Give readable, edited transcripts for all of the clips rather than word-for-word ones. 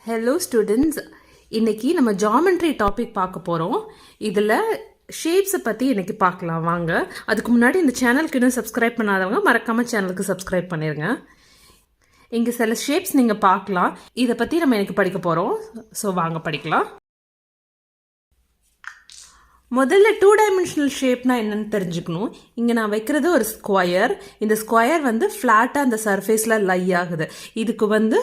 Hello students, இன்னைக்கு நம்ம geometry topic பார்க்க போறோம். இதுல shapes பத்தி இன்னைக்கு பார்க்கலாம் வாங்க. அதுக்கு முன்னாடி இந்த சேனலுக்கு இன்னும் subscribe பண்ணாதவங்க மறக்காம சேனலுக்கு subscribe பண்ணிருங்க. இங்க சில shapes நீங்க பார்க்கலாம். இத பத்தி நம்ம இன்னைக்கு படிக்க போறோம். சோ வாங்க படிக்கலாம். முதல்ல 2 dimensional shapeனா என்னன்னு தெரிஞ்சுக்கணும். இங்க நான் வைக்கிறது ஒரு ஸ்கொயர். இந்த ஸ்கொயர் வந்து ஃப்ளாட்டா அந்த சர்ஃபேஸ்ல லை ஆகுது. இதுக்கு வந்து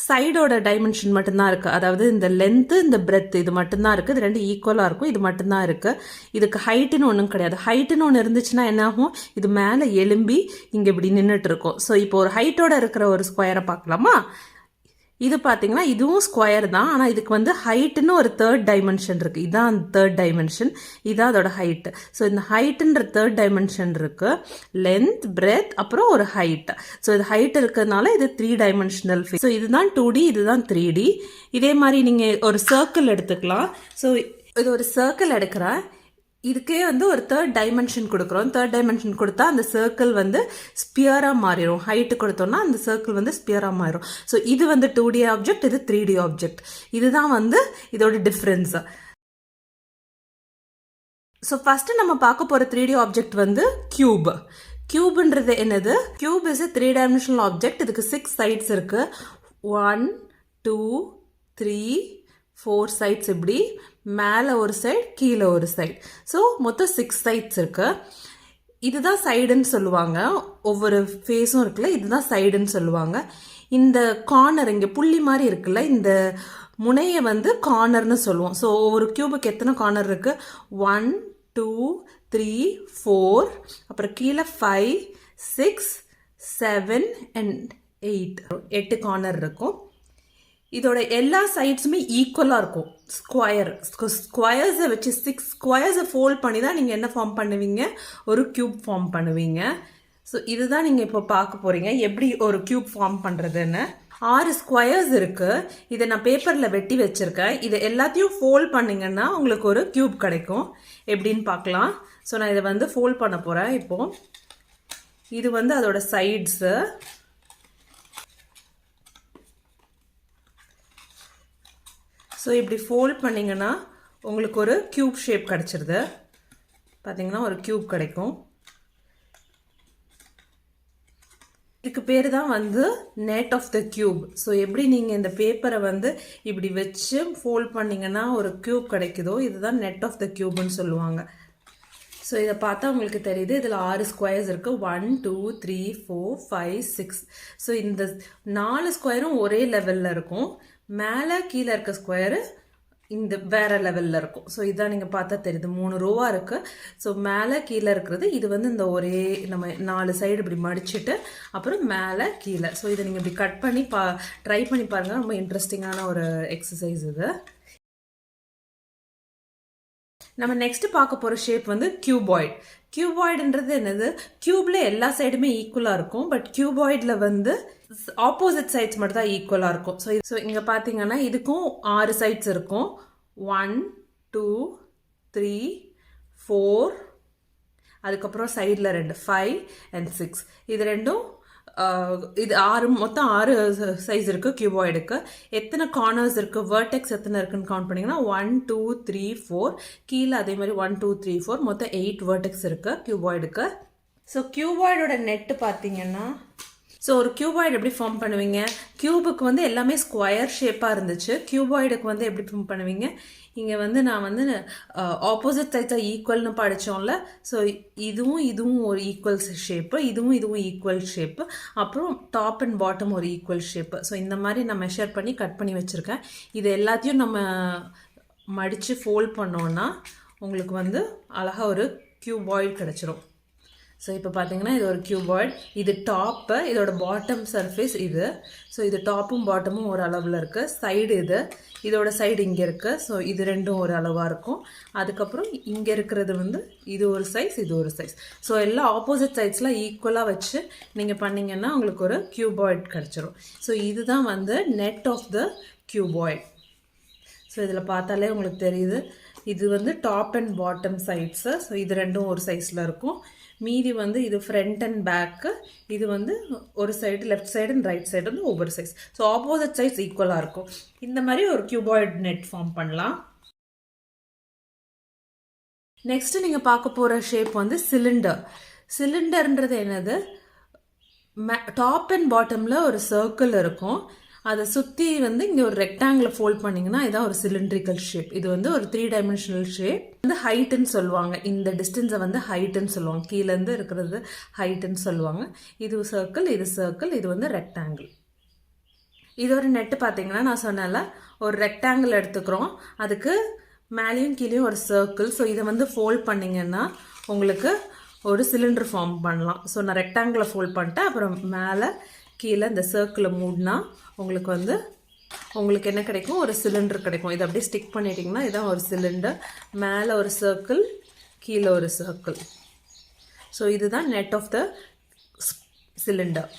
சைடோட டைமென்ஷன் மட்டும்தான் இருக்கு. அதாவது இந்த லென்த் இந்த பிரெத் இது மட்டும்தான் இருக்கு. இது ரெண்டு ஈக்குவலா இருக்கும். இது மட்டும்தான் இருக்கு. இதுக்கு ஹைட்டுன்னு ஒன்றும் கிடையாது. ஹைட்டுன்னு ஒன்று இருந்துச்சுன்னா என்ன ஆகும்? இது மேலே எலும்பி இங்க இப்படி நின்றுட்டு இருக்கும். ஸோ இப்போ ஒரு ஹைட்டோட இருக்கிற ஒரு ஸ்கொயரை பார்க்கலாமா? இது பார்த்தீங்கன்னா இதுவும் ஸ்கொயர் தான். ஆனால் இதுக்கு வந்து ஹைட்டுன்னு ஒரு தேர்ட் டைமென்ஷன் இருக்கு. இதான் அந்த தேர்ட் டைமென்ஷன். இதான் அதோட ஹைட். ஸோ இந்த ஹைட்டுன்ற தேர்ட் டைமென்ஷன் இருக்கு. லென்த், பிரெத், அப்புறம் ஒரு ஹைட். ஸோ இது ஹைட் இருக்கிறதுனால இது 3 டைமென்ஷனல். ஸோ இதுதான் 2D, இதுதான் 3D. இதே மாதிரி நீங்கள் ஒரு சர்க்கிள் எடுத்துக்கலாம். ஸோ இது ஒரு சர்க்கிள் எடுக்கிறேன். இதுக்கே வந்து ஒரு தேர்ட் டைமென்ஷன் கொடுக்குறோம். தேர்ட் டைமென்ஷன் கொடுத்தா அந்த சர்க்கிள் வந்து ஸ்பியராக மாறிடும். ஹைட்டு கொடுத்தோம்னா அந்த சர்க்கிள் வந்து ஸ்பியராக மாறிடும். ஸோ இது வந்து 2D ஆப்ஜெக்ட், இது 3D ஆப்ஜெக்ட். இதுதான் வந்து இதோட டிஃப்ரென்ஸ். ஸோ ஃபர்ஸ்ட் நம்ம பார்க்க போகிற 3D ஆப்ஜெக்ட் வந்து கியூப். கியூப்ன்றது என்னது? Cube is 3 dimensional object. இதுக்கு 6 சைட்ஸ் இருக்கு. 1 2 3 4 சைட்ஸ். இப்படி மேலே ஒரு சைட், கீழே ஒரு சைட். ஸோ மொத்தம் 6 சைட்ஸ் இருக்கு. இதுதான் சைடுன்னு சொல்லுவாங்க. ஒவ்வொரு ஃபேஸும் இருக்குல்ல, இதுதான் சைடுன்னு சொல்லுவாங்க. இந்த கார்னர் இங்கே புள்ளி மாதிரி இருக்குல்ல, இந்த முனையை வந்து கார்னர்னு சொல்லுவோம். ஸோ ஒவ்வொரு கியூபுக்கு எத்தனை கார்னர் இருக்கு? 1 2 3 4, அப்புறம் கீழே 5 6 7 and 8 கார்னர் இருக்கும். இதோட எல்லா சைட்ஸுமே ஈக்குவலாக இருக்கும். ஸ்கொயர்ஸை வச்சு 6 ஸ்கொயர்ஸை ஃபோல்ட் பண்ணி தான் நீங்கள் என்ன ஃபார்ம் பண்ணுவீங்க? ஒரு கியூப் ஃபார்ம் பண்ணுவீங்க. ஸோ இதுதான் நீங்கள் இப்போ பார்க்க போகிறீங்க, எப்படி ஒரு கியூப் ஃபார்ம் பண்ணுறதுன்னு. 6 ஸ்கொயர்ஸ் இருக்குது. இதை நான் பேப்பரில் வெட்டி வச்சுருக்கேன். இதை எல்லாத்தையும் ஃபோல்ட் பண்ணிங்கன்னா உங்களுக்கு ஒரு கியூப் கிடைக்கும். எப்படின்னு பார்க்கலாம். ஸோ நான் இதை வந்து ஃபோல்ட் பண்ண போகிறேன் இப்போது. இது வந்து அதோட சைட்ஸு. ஸோ இப்படி ஃபோல்ட் பண்ணிங்கன்னா உங்களுக்கு ஒரு கியூப் ஷேப் கிடச்சிருது. பார்த்தீங்கன்னா ஒரு கியூப் கிடைக்கும். இதுக்கு பேர் தான் வந்து net of the cube. So எப்படி நீங்கள் இந்த பேப்பரை வந்து இப்படி வச்சு ஃபோல்ட் பண்ணிங்கன்னா ஒரு கியூப் கிடைக்குதோ, இதுதான் நெட் ஆஃப் த கியூப்னு சொல்லுவாங்க. ஸோ இதை பார்த்தா உங்களுக்கு தெரியுது, இதில் 6 ஸ்கொயர்ஸ் இருக்குது. 1 2 3 4 5 6. ஸோ இந்த 4 ஸ்கொயரும் ஒரே லெவலில் இருக்கும். மேலே கீழே இருக்க ஸ்கொயரு இந்த வேற லெவலில் இருக்கும். ஸோ இதான் நீங்கள் பார்த்தா தெரியுது, 3 ரோவாக இருக்குது. ஸோ மேலே கீழே இருக்கிறது இது வந்து இந்த ஒரே நம்ம 4 சைடு இப்படி மடிச்சுட்டு அப்புறம் மேலே கீழே. ஸோ இதை நீங்கள் இப்படி கட் பண்ணி ட்ரை பண்ணி பாருங்கள். ரொம்ப இன்ட்ரெஸ்டிங்கான ஒரு எக்ஸசைஸ் இது. நம்ம நெக்ஸ்ட் பார்க்க போகிற ஷேப் வந்து கியூபாய்ட். கியூபாய்டுன்றது என்னது? கியூப்ல எல்லா சைடுமே ஈக்குவலாக இருக்கும். பட் கியூபாய்டில் வந்து ஆப்போசிட் சைட்ஸ் மட்டும் தான் ஈக்குவலாக இருக்கும். ஸோ இங்கே பார்த்தீங்கன்னா இதுக்கும் 6 சைட்ஸ் இருக்கும். 1 2 3 4, அதுக்கப்புறம் சைடில் 2 5 and 6. இது ரெண்டும் இது 6, மொத்தம் 6 சைஸ் இருக்கு கியூபாய்டுக்கு. எத்தனை கார்னர்ஸ் இருக்கு, வெர்டெக்ஸ் எத்தனை இருக்குன்னு கவுண்ட் பண்ணீங்கன்னா 1 2 3 4, கீழே அதே மாதிரி 1 2 3 4, மொத்தம் 8 வெர்டெக்ஸ் இருக்கு கியூபாய்டுக்கு. ஸோ கியூபாய்டோட நெட்டு பார்த்தீங்கன்னா, ஸோ ஒரு கியூபாய்டு எப்படி ஃபார்ம் பண்ணுவீங்க? கியூபுக்கு வந்து எல்லாமே ஸ்கொயர் ஷேப்பாக இருந்துச்சு. கியூபாய்டுக்கு வந்து எப்படி ஃபார்ம் பண்ணுவீங்க? இங்கே வந்து நான் வந்து ஆப்போசிட் சைட்ஸாக ஈக்குவல்னு படித்தோம்ல. ஸோ இதுவும் ஒரு ஈக்குவல் ஷேப்பு, இதுவும் ஈக்குவல் ஷேப்பு, அப்புறம் டாப் அண்ட் பாட்டம் ஒரு ஈக்குவல் ஷேப்பு. ஸோ இந்த மாதிரி நான் மெஷர் பண்ணி கட் பண்ணி வச்சுருக்கேன். இது எல்லாத்தையும் நம்ம மடித்து ஃபோல்ட் பண்ணோன்னா உங்களுக்கு வந்து அழகாக ஒரு கியூபாய்டு கிடச்சிரும். ஸோ இப்போ பார்த்தீங்கன்னா இது ஒரு கியூபாய்டு. இது டாப்பு, இதோட பாட்டம் சர்ஃபேஸ் இது. ஸோ இது டாப்பும் பாட்டமும் ஒரு அளவில் இருக்குது. சைடு இதோட சைடு இங்கே இருக்குது. ஸோ இது ரெண்டும் ஒரு அளவாக இருக்கும். அதுக்கப்புறம் இங்கே இருக்கிறது வந்து இது ஒரு சைஸ், இது ஒரு சைஸ். ஸோ எல்லாம் ஆப்போசிட் சைட்ஸ்லாம் ஈக்குவலாக வச்சு நீங்கள் பண்ணிங்கன்னா உங்களுக்கு ஒரு கியூபாய்டு கிடச்சிரும். ஸோ இதுதான் வந்து net of the cuboid. So இதில் பார்த்தாலே உங்களுக்கு தெரியுது, இது வந்து top and bottom sides. So இது ரெண்டும் ஒரு சைஸில் இருக்கும். மீதி வந்து இது ஃப்ரண்ட் அண்ட் பேக்கு, இது வந்து ஒரு side left side and right side வந்து ஒவ்வொரு சைஸ். ஸோ ஆப்போசிட் சைட்ஸ் ஈக்குவலாக இருக்கும். இந்த மாதிரி ஒரு கியூபாய்ட் நெட் ஃபார்ம் பண்ணலாம். நெக்ஸ்ட் நீங்கள் பார்க்க போகிற ஷேப் வந்து சிலிண்டர். சிலிண்டர்ன்றது என்னது, டாப் அண்ட் பாட்டமில் ஒரு சர்க்கிள் இருக்கும், அதை சுற்றி வந்து இங்கே ஒரு ரெக்டாங்கில் ஃபோல்ட் பண்ணிங்கன்னா இதான் ஒரு சிலிண்ட்ரிக்கல் ஷேப். இது வந்து ஒரு 3 டைமென்ஷனல் ஷேப். வந்து ஹைட்டுன்னு சொல்லுவாங்க, இந்த டிஸ்டன்ஸை வந்து ஹைட்டுன்னு சொல்லுவாங்க, கீழேருந்து இருக்கிறது ஹைட்டுன்னு சொல்லுவாங்க. இது சர்க்கிள், இது சர்க்கிள், இது வந்து ரெக்டாங்கிள். இது ஒரு நெட்டு பார்த்தீங்கன்னா நான் சொன்னல ஒரு ரெக்டாங்கிள் எடுத்துக்கிறோம், அதுக்கு மேலேயும் கீழேயும் ஒரு சர்க்கிள். ஸோ இதை வந்து ஃபோல்ட் பண்ணிங்கன்னா உங்களுக்கு ஒரு சிலிண்டர் ஃபார்ம் பண்ணலாம். ஸோ நான் ரெக்டாங்கிளை ஃபோல்ட் பண்ணிட்டேன், அப்புறம் மேலே கீழே இந்த சர்க்கிளை மூடினா உங்களுக்கு என்ன கிடைக்கும், ஒரு சிலிண்டர் கிடைக்கும். இதை அப்படியே ஸ்டிக் பண்ணிட்டீங்கன்னா இதான் ஒரு சிலிண்டர், மேலே ஒரு சர்க்கிள், கீழே ஒரு சர்க்கிள். ஸோ இதுதான் நெட் ஆஃப் த சிலிண்டர்.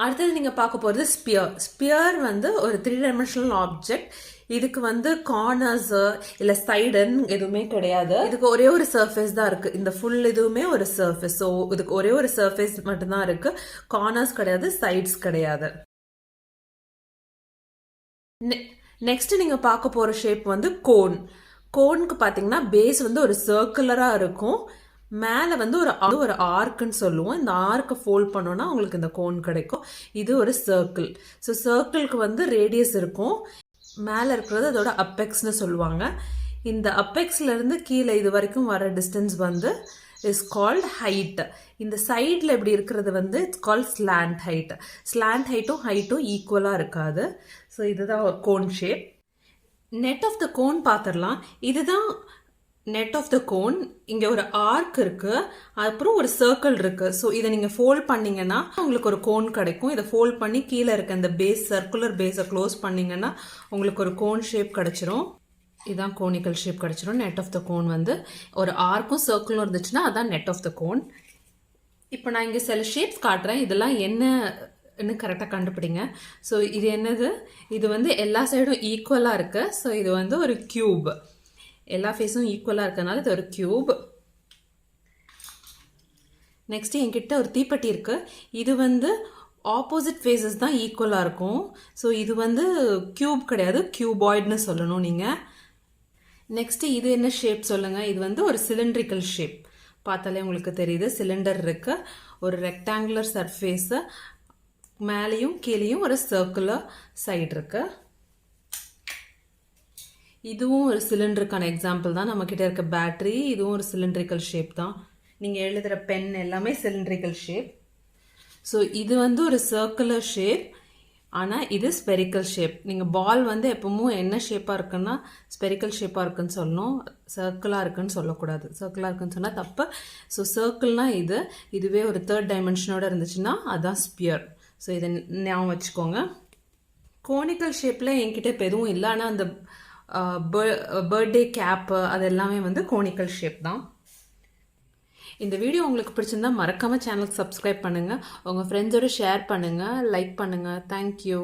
அடுத்தது நீங்கள் பார்க்க போகிறது ஸ்பியர். ஸ்பியர் வந்து ஒரு 3 டைமென்ஷனல் ஆப்ஜெக்ட். இதுக்கு வந்து கார்னர்ஸ் இல்லை சைடுன்னு எதுவுமே கிடையாது. இதுக்கு ஒரே ஒரு சர்ஃபேஸ் தான் இருக்குது. இந்த ஃபுல் இதுவுமே ஒரு சர்ஃபேஸ். ஸோ இதுக்கு ஒரே ஒரு சர்ஃபேஸ் மட்டும்தான் இருக்குது, கார்னர்ஸ் கிடையாது, சைட்ஸ் கிடையாது. நெக்ஸ்ட் நீங்கள் பார்க்க போகிற ஷேப் வந்து கோன். கோனுக்கு பார்த்தீங்கன்னா பேஸ் வந்து ஒரு சர்க்குலராக இருக்கும், மேலே வந்து ஒரு ஆர்க்குன்னு சொல்லுவோம். இந்த ஆர்க்கை ஃபோல்ட் பண்ணோன்னா உங்களுக்கு இந்த கோன் கிடைக்கும். இது ஒரு சர்க்கிள். ஸோ சர்க்கிளுக்கு வந்து ரேடியஸ் இருக்கும், மேலே இருக்கிறது அதோட அப்பெக்ஸ்னு சொல்லுவாங்க. இந்த அப்பெக்ஸ்லேருந்து கீழே இது வரைக்கும் வர டிஸ்டன்ஸ் வந்து இஸ் கால்ட் ஹைட். இந்த சைடில் எப்படி இருக்கிறது வந்து it's called slant height. Slant ஹைட்டும் ஈக்குவலாக இருக்காது. ஸோ இதுதான் ஒரு cone shape. Net of the cone பார்த்துடலாம். இதுதான் நெட் ஆஃப் த கோன். இங்கே ஒரு ஆர்க் இருக்கு, அப்புறம் ஒரு சர்க்கிள் இருக்கு. ஸோ இதை நீங்கள் ஃபோல்ட் பண்ணீங்கன்னா உங்களுக்கு ஒரு கோன் கிடைக்கும். இதை ஃபோல்ட் பண்ணி கீழே இருக்க இந்த பேஸ், சர்க்குலர் பேஸை க்ளோஸ் பண்ணீங்கன்னா உங்களுக்கு ஒரு கோன் ஷேப் கிடைச்சிரும். இதுதான் கோனிக்கல் ஷேப் கிடைச்சிரும். நெட் ஆஃப் த கோன் வந்து ஒரு ஆர்க்கும் சர்க்கிளும் இருந்துச்சுன்னா அதான் நெட் ஆஃப் த கோன். இப்போ நான் இங்கே சில ஷேப்ஸ் காட்டுறேன், இதெல்லாம் என்ன கரெக்டாக கண்டுபிடிங்க. ஸோ இது என்னது, இது வந்து எல்லா சைடும் ஈக்குவலாக இருக்கு. ஸோ இது வந்து ஒரு கியூப், எல்லா ஃபேஸும் ஈக்குவலாக இருக்கிறதுனால இது ஒரு கியூப். நெக்ஸ்ட் என்கிட்ட ஒரு தீப்பெட்டி இருக்குது. இது வந்து ஆப்போசிட் ஃபேஸஸ் தான் ஈக்குவலாக இருக்கும். ஸோ இது வந்து கியூப் கிடையாது, கியூபாய்டுன்னு சொல்லணும் நீங்கள். நெக்ஸ்ட்டு இது என்ன ஷேப் சொல்லுங்கள். இது வந்து ஒரு சிலிண்ட்ரிக்கல் ஷேப். பார்த்தாலே உங்களுக்கு தெரியுது, சிலிண்டர் இருக்கு, ஒரு ரெக்டாங்குலர் சர்ஃபேஸு, மேலேயும் கீழேயும் ஒரு சர்க்குலர் சைடு இருக்கு. இதுவும் ஒரு சிலிண்டருக்கான எக்ஸாம்பிள் தான். நம்மக்கிட்ட இருக்க பேட்டரி, இதுவும் ஒரு சிலிண்ட்ரிக்கல் ஷேப் தான். நீங்கள் எழுதுகிற பென் எல்லாமே சிலிண்ட்ரிக்கல் ஷேப். ஸோ இது வந்து ஒரு சர்க்குலர் ஷேப், ஆனால் இது ஸ்பெரிக்கல் ஷேப். நீங்கள் பால் வந்து எப்பவும் என்ன ஷேப்பாக இருக்குன்னா ஸ்பெரிக்கல் ஷேப்பாக இருக்குன்னு சொல்லணும், சர்க்கிளாக இருக்குன்னு சொல்லக்கூடாது. சர்க்கிளாக இருக்குன்னு சொன்னால் தப்பு. ஸோ சர்க்கிள்னால் இதுவே ஒரு 3rd டைமென்ஷனோட இருந்துச்சுன்னா அதுதான் ஸ்பியர். ஸோ இதை ஞாபகம் வச்சுக்கோங்க. கோனிக்கல் ஷேப்பில் என்கிட்ட இப்போ எதுவும் இல்லை, ஆனால் அந்த பர்த்டே கேப்பு அது எல்லாமே வந்து கோனிக்கல் ஷேப் தான். இந்த வீடியோ உங்களுக்கு பிடிச்சிருந்தா மறக்காமல் சேனலுக்கு சப்ஸ்கிரைப் பண்ணுங்கள், உங்கள் ஃப்ரெண்ட்ஸோடு ஷேர் பண்ணுங்கள், லைக் பண்ணுங்கள். தேங்க்யூ.